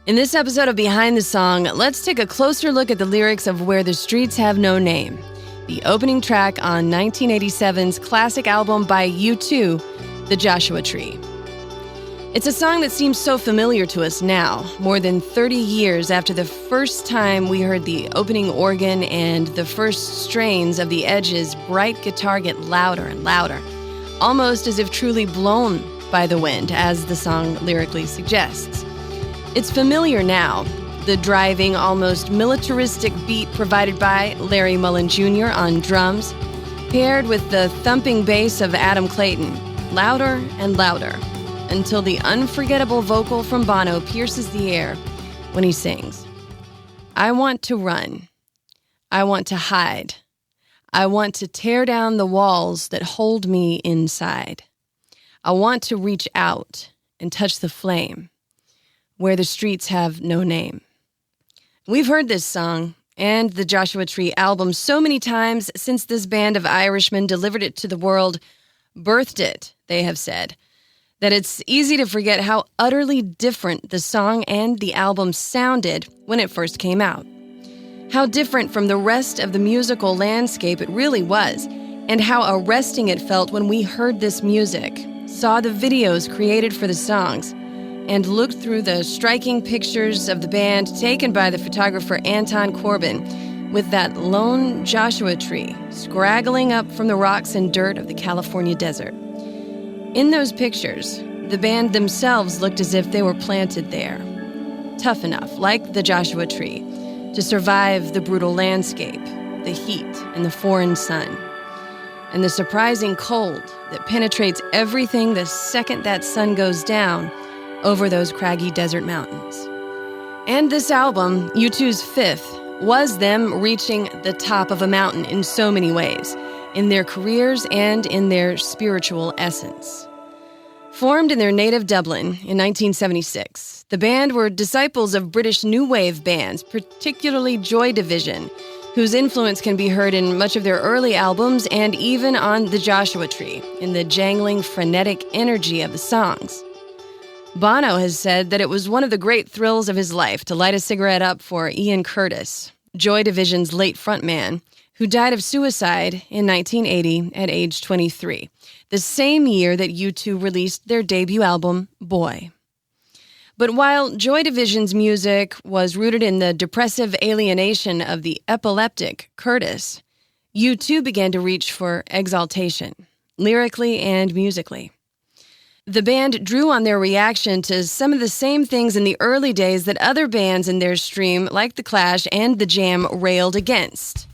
In this episode of Behind the Song, let's take a closer look at the lyrics of Where the Streets Have No Name, the opening track on 1987's classic album by U2, The Joshua Tree. It's a song that seems so familiar to us now, more than 30 years after the first time we heard the opening organ and the first strains of the Edge's bright guitar get louder and louder, almost as if truly blown by the wind, as the song lyrically suggests. It's familiar now, the driving, almost militaristic beat provided by Larry Mullen Jr. on drums, paired with the thumping bass of Adam Clayton, louder and louder, until the unforgettable vocal from Bono pierces the air when he sings, "I want to run. I want to hide. I want to tear down the walls that hold me inside. I want to reach out and touch the flame where the streets have no name." We've heard this song and the Joshua Tree album so many times since this band of Irishmen delivered it to the world, birthed it, they have said, that it's easy to forget how utterly different the song and the album sounded when it first came out. How different from the rest of the musical landscape it really was, and how arresting it felt when we heard this music, saw the videos created for the songs, and looked through the striking pictures of the band taken by the photographer Anton Corbin with that lone Joshua tree scraggling up from the rocks and dirt of the California desert. In those pictures, the band themselves looked as if they were planted there, tough enough, like the Joshua Tree, to survive the brutal landscape, the heat, and the foreign sun, and the surprising cold that penetrates everything the second that sun goes down over those craggy desert mountains. And this album, U2's fifth, was them reaching the top of a mountain in so many ways, in their careers and in their spiritual essence. Formed in their native Dublin in 1976, the band were disciples of British new wave bands, particularly Joy Division, whose influence can be heard in much of their early albums and even on The Joshua Tree, in the jangling, frenetic energy of the songs. Bono has said that it was one of the great thrills of his life to light a cigarette up for Ian Curtis, Joy Division's late frontman, who died of suicide in 1980 at age 23, the same year that U2 released their debut album, Boy. But while Joy Division's music was rooted in the depressive alienation of the epileptic Curtis, U2 began to reach for exaltation, lyrically and musically. The band drew on their reaction to some of the same things in the early days that other bands in their stream, like The Clash and The Jam, railed against.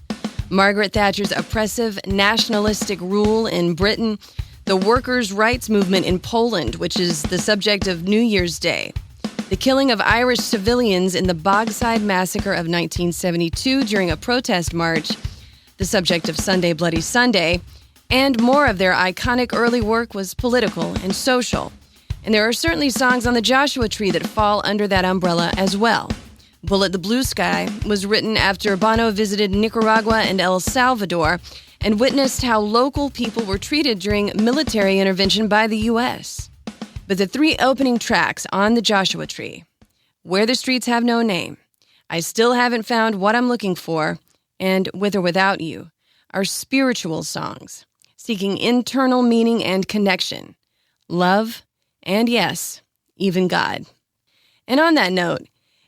Margaret Thatcher's oppressive, nationalistic rule in Britain, the workers' rights movement in Poland, which is the subject of New Year's Day, the killing of Irish civilians in the Bogside Massacre of 1972 during a protest march, the subject of Sunday Bloody Sunday, and more of their iconic early work was political and social. And there are certainly songs on the Joshua Tree that fall under that umbrella as well. Bullet the Blue Sky was written after Bono visited Nicaragua and El Salvador and witnessed how local people were treated during military intervention by the U.S. But the three opening tracks on the Joshua Tree, Where the Streets Have No Name, I Still Haven't Found What I'm Looking For, and With or Without You, are spiritual songs, seeking internal meaning and connection, love, and yes, even God. And on that note,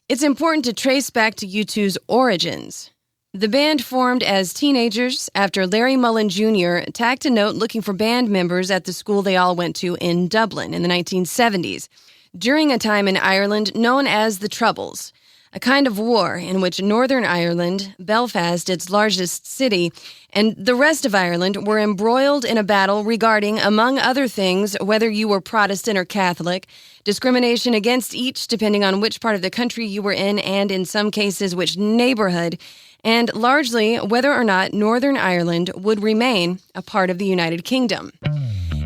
it's important to trace back to U2's origins. The band formed as teenagers after Larry Mullen Jr. tacked a note looking for band members at the school they all went to in Dublin in the 1970s, during a time in Ireland known as the Troubles, a kind of war in which Northern Ireland, Belfast, its largest city, and the rest of Ireland were embroiled in a battle regarding, among other things, whether you were Protestant or Catholic, discrimination against each depending on which part of the country you were in, and in some cases which neighborhood, and largely whether or not Northern Ireland would remain a part of the United Kingdom.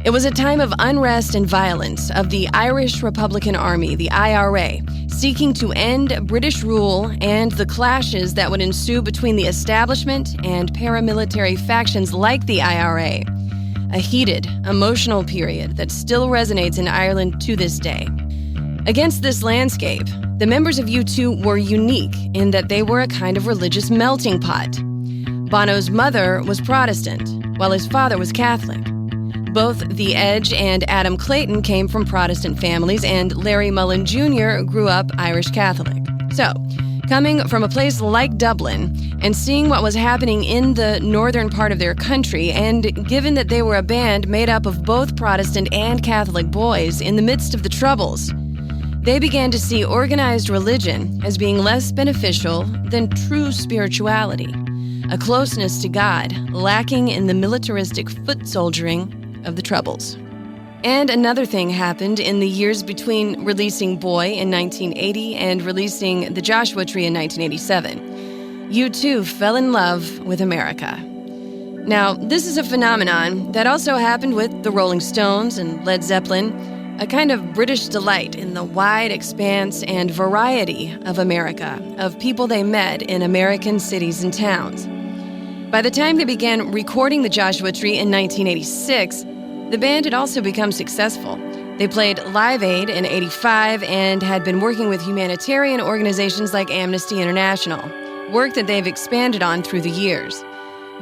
It was a time of unrest and violence of the Irish Republican Army, the IRA, seeking to end British rule and the clashes that would ensue between the establishment and paramilitary factions like the IRA. A heated, emotional period that still resonates in Ireland to this day. Against this landscape, the members of U2 were unique in that they were a kind of religious melting pot. Bono's mother was Protestant, while his father was Catholic. Both The Edge and Adam Clayton came from Protestant families, and Larry Mullen Jr. grew up Irish Catholic. So, coming from a place like Dublin and seeing what was happening in the northern part of their country, and given that they were a band made up of both Protestant and Catholic boys in the midst of the Troubles, they began to see organized religion as being less beneficial than true spirituality, a closeness to God lacking in the militaristic foot soldiering of the Troubles. And another thing happened in the years between releasing Boy in 1980 and releasing The Joshua Tree in 1987. U2 fell in love with America. Now, this is a phenomenon that also happened with the Rolling Stones and Led Zeppelin, a kind of British delight in the wide expanse and variety of America, of people they met in American cities and towns. By the time they began recording The Joshua Tree in 1986, the band had also become successful. They played Live Aid in '85 and had been working with humanitarian organizations like Amnesty International, work that they've expanded on through the years.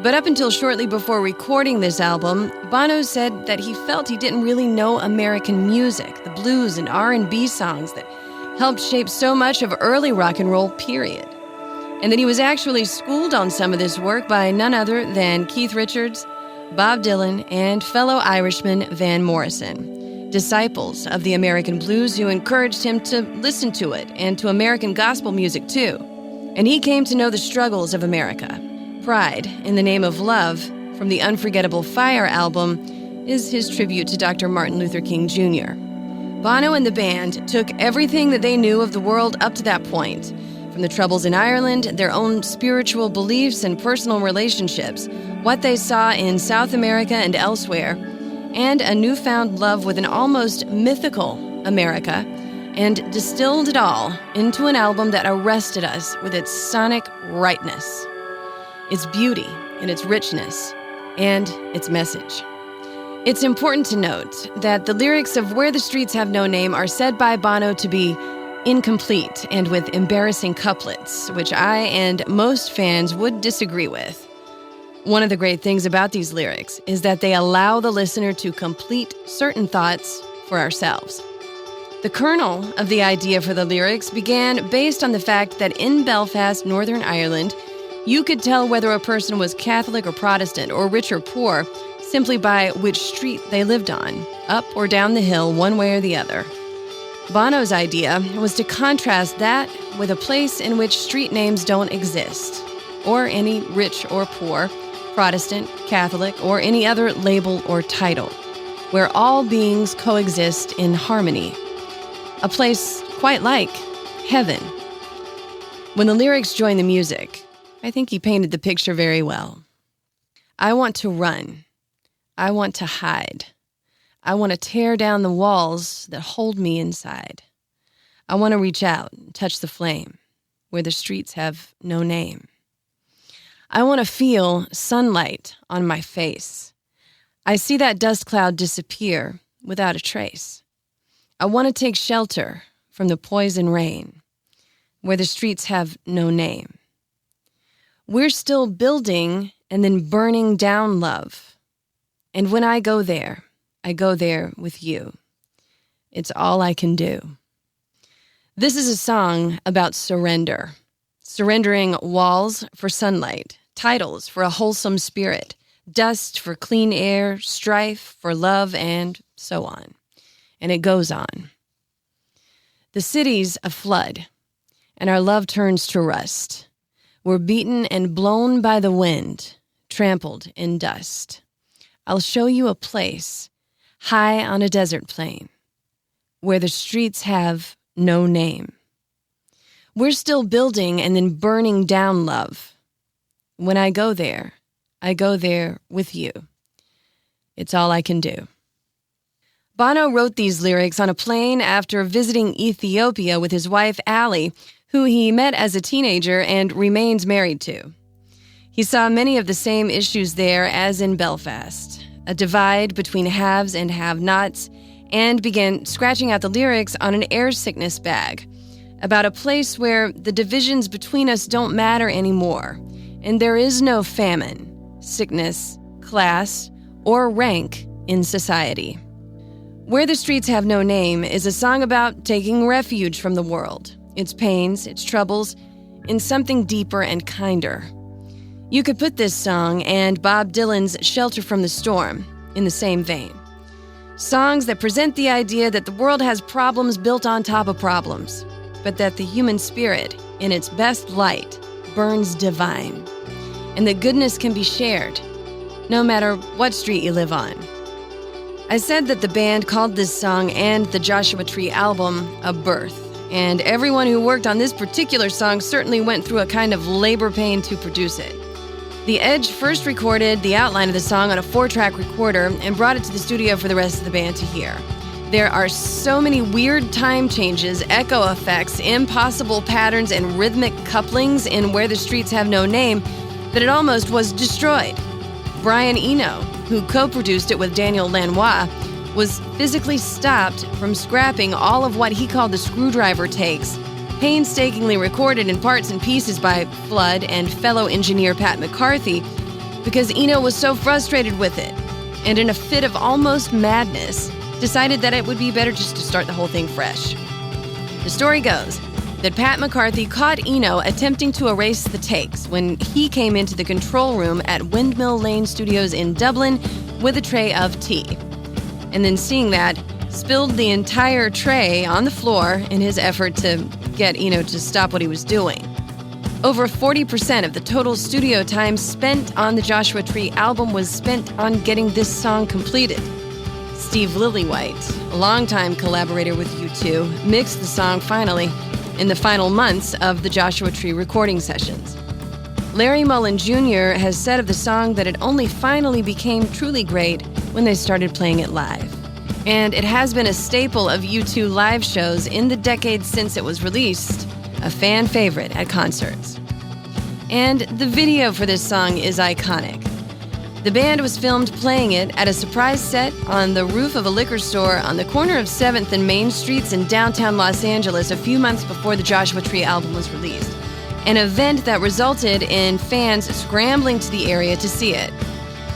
But up until shortly before recording this album, Bono said that he felt he didn't really know American music, the blues and R&B songs that helped shape so much of early rock and roll, period. And that he was actually schooled on some of this work by none other than Keith Richards, Bob Dylan, and fellow Irishman Van Morrison, disciples of the American blues who encouraged him to listen to it and to American gospel music too. And he came to know the struggles of America. Pride in the Name of Love from the Unforgettable Fire album is his tribute to Dr. Martin Luther King Jr. Bono and the band took everything that they knew of the world up to that point, from the Troubles in Ireland, their own spiritual beliefs and personal relationships, what they saw in South America and elsewhere, and a newfound love with an almost mythical America, and distilled it all into an album that arrested us with its sonic rightness, its beauty and its richness, and its message. It's important to note that the lyrics of Where the Streets Have No Name are said by Bono to be incomplete and with embarrassing couplets, which I and most fans would disagree with. One of the great things about these lyrics is that they allow the listener to complete certain thoughts for ourselves. The kernel of the idea for the lyrics began based on the fact that in Belfast, Northern Ireland, you could tell whether a person was Catholic or Protestant or rich or poor simply by which street they lived on, up or down the hill, one way or the other. Bono's idea was to contrast that with a place in which street names don't exist, or any rich or poor, Protestant, Catholic, or any other label or title, where all beings coexist in harmony. A place quite like heaven. When the lyrics join the music, I think he painted the picture very well. I want to run. I want to hide. I want to tear down the walls that hold me inside. I want to reach out and touch the flame where the streets have no name. I want to feel sunlight on my face. I see that dust cloud disappear without a trace. I want to take shelter from the poison rain where the streets have no name. We're still building and then burning down love. And when I go there with you. It's all I can do. This is a song about surrender. Surrendering walls for sunlight, titles for a wholesome spirit, dust for clean air, strife for love, and so on. And it goes on. The city's a flood, and our love turns to rust. We're beaten and blown by the wind, trampled in dust. I'll show you a place high on a desert plain where the streets have no name. We're still building and then burning down love. When I go there with you. It's all I can do. Bono wrote these lyrics on a plane after visiting Ethiopia with his wife, Allie, who he met as a teenager and remains married to. He saw many of the same issues there as in Belfast, a divide between haves and have-nots, and began scratching out the lyrics on an air sickness bag about a place where the divisions between us don't matter anymore, and there is no famine, sickness, class, or rank in society. Where the Streets Have No Name is a song about taking refuge from the world, its pains, its troubles, in something deeper and kinder. You could put this song and Bob Dylan's Shelter from the Storm in the same vein. Songs that present the idea that the world has problems built on top of problems, but that the human spirit, in its best light, burns divine, and that goodness can be shared, no matter what street you live on. I said that the band called this song and the Joshua Tree album a birth, and everyone who worked on this particular song certainly went through a kind of labor pain to produce it. The Edge first recorded the outline of the song on a 4-track recorder and brought it to the studio for the rest of the band to hear. There are so many weird time changes, echo effects, impossible patterns, and rhythmic couplings in Where the Streets Have No Name that it almost was destroyed. Brian Eno, who co-produced it with Daniel Lanois, was physically stopped from scrapping all of what he called the screwdriver takes, painstakingly recorded in parts and pieces by Flood and fellow engineer Pat McCarthy, because Eno was so frustrated with it, and in a fit of almost madness, decided that it would be better just to start the whole thing fresh. The story goes that Pat McCarthy caught Eno attempting to erase the takes when he came into the control room at Windmill Lane Studios in Dublin with a tray of tea. And then seeing that, spilled the entire tray on the floor in his effort to get Eno to stop what he was doing. Over 40% of the total studio time spent on the Joshua Tree album was spent on getting this song completed. Steve Lillywhite, a longtime collaborator with U2, mixed the song finally in the final months of the Joshua Tree recording sessions. Larry Mullen Jr. has said of the song that it only finally became truly great when they started playing it live. And it has been a staple of U2 live shows in the decades since it was released, a fan favorite at concerts. And the video for this song is iconic. The band was filmed playing it at a surprise set on the roof of a liquor store on the corner of 7th and Main Streets in downtown Los Angeles a few months before the Joshua Tree album was released, an event that resulted in fans scrambling to the area to see it.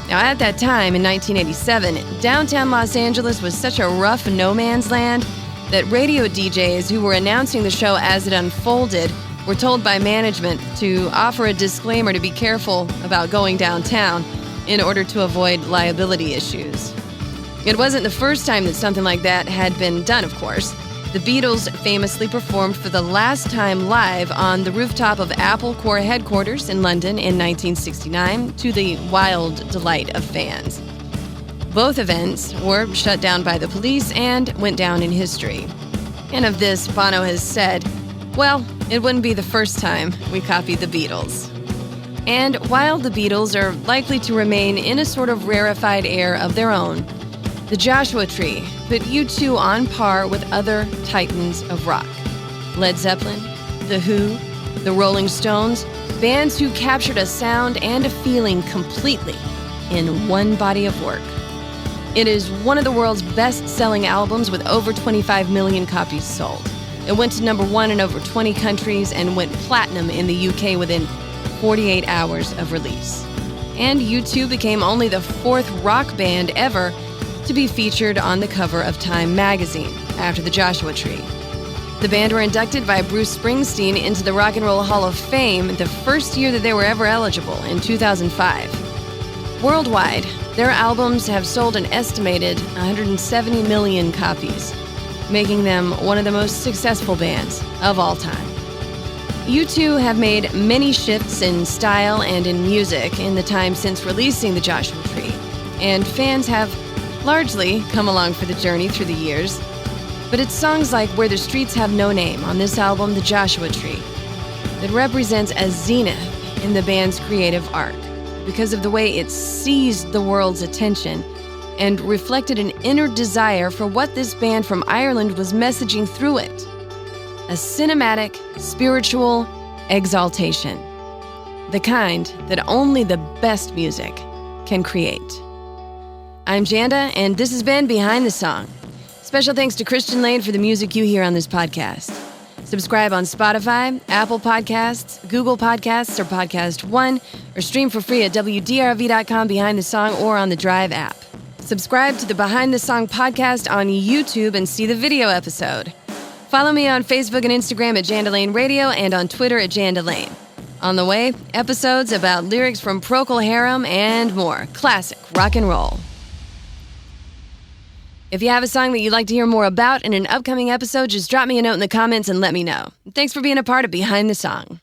Now, at that time, in 1987, downtown Los Angeles was such a rough no-man's land that radio DJs who were announcing the show as it unfolded were told by management to offer a disclaimer to be careful about going downtown in order to avoid liability issues. It wasn't the first time that something like that had been done, of course. The Beatles famously performed for the last time live on the rooftop of Apple Corps headquarters in London in 1969 to the wild delight of fans. Both events were shut down by the police and went down in history. And of this, Bono has said, well, it wouldn't be the first time we copied the Beatles. And while the Beatles are likely to remain in a sort of rarefied air of their own, the Joshua Tree put U2 on par with other titans of rock. Led Zeppelin, The Who, the Rolling Stones, bands who captured a sound and a feeling completely in one body of work. It is one of the world's best-selling albums with over 25 million copies sold. It went to number 1 in over 20 countries and went platinum in the UK within 48 hours of release. And U2 became only the 4th rock band ever to be featured on the cover of Time magazine after the Joshua Tree. The band were inducted by Bruce Springsteen into the Rock and Roll Hall of Fame the first year that they were ever eligible, in 2005. Worldwide, their albums have sold an estimated 170 million copies, making them one of the most successful bands of all time. U2 have made many shifts in style and in music in the time since releasing the Joshua Tree, and fans have largely come along for the journey through the years. But it's songs like Where the Streets Have No Name on this album, The Joshua Tree, that represents a zenith in the band's creative arc because of the way it seized the world's attention and reflected an inner desire for what this band from Ireland was messaging through it. A cinematic, spiritual exaltation. The kind that only the best music can create. I'm Janda, and this has been Behind the Song. Special thanks to Christian Lane for the music you hear on this podcast. Subscribe on Spotify, Apple Podcasts, Google Podcasts, or Podcast One, or stream for free at WDRV.com Behind the Song or on the Drive app. Subscribe to the Behind the Song podcast on YouTube and see the video episode. Follow me on Facebook and Instagram at Janda Lane Radio and on Twitter at Janda Lane. On the way, episodes about lyrics from Procol Harum and more. Classic rock and roll. If you have a song that you'd like to hear more about in an upcoming episode, just drop me a note in the comments and let me know. Thanks for being a part of Behind the Song.